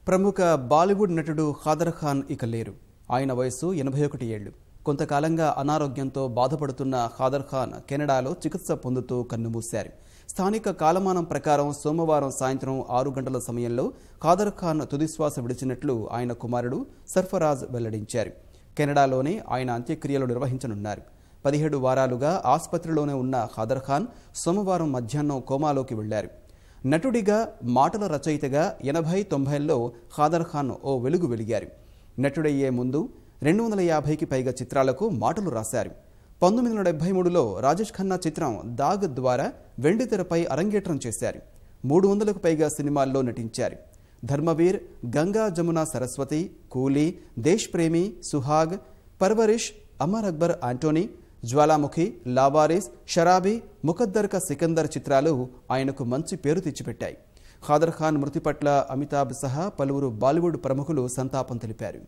ప్రముఖ బాలీవుడ్ నటుడు ఖాదర్ ఖాన్ ఇక లేరు. ఆయన వయసు 81 ఏళ్లు. కొంతకాలంగా అనారోగ్యంతో బాధపడుతున్న ఖాదర్ ఖాన్ కెనడాలో చికిత్స పొందుతూ కన్నుమూశారు. స్థానిక కాలమానం ప్రకారం సోమవారం సాయంత్రం 6 గంటల సమయంలో ఖాదర్ ఖాన్ తుదిశ్వాస విడిచినట్లు ఆయన కుమారుడు సర్ఫరాజ్ వెల్లడించారు. కెనడాలోనే ఆయన అంత్యక్రియలు నిర్వహించనున్నారు. 17 వారాలుగా ఆసుపత్రిలోనే ఉన్న ఖాదర్ ఖాన్ సోమవారం మధ్యాహ్నం కోమాలోకి వెళ్లారు. నటుడిగా, మాటల రచయితగా 80-90ల్లో ఖాదర్ ఖాన్ ఓ వెలుగు వెలిగారు. నటుడయ్యే ముందు 250కి పైగా చిత్రాలకు మాటలు రాశారు. 1973లో రాజేష్ ఖన్నా చిత్రం దాగ్ ద్వారా వెండితెరపై అరంగేట్రం చేశారు. 300కు పైగా సినిమాల్లో నటించారు. ధర్మవీర్, గంగా జమున సరస్వతి, కూలీ, దేశ్ ప్రేమి, సుహాగ్, పర్వరిష్, అమర్ అక్బర్ ఆంటోనీ, జ్వాలాముఖి, లావారిస్, షరాబీ, ముకద్దర్ కా సికందర్ చిత్రాలు ఆయనకు మంచి పేరు తెచ్చిపెట్టాయి. ఖాదర్ ఖాన్ మృతి పట్ల అమితాబ్ సహా పలువురు బాలీవుడ్ ప్రముఖులు సంతాపం తెలిపారు.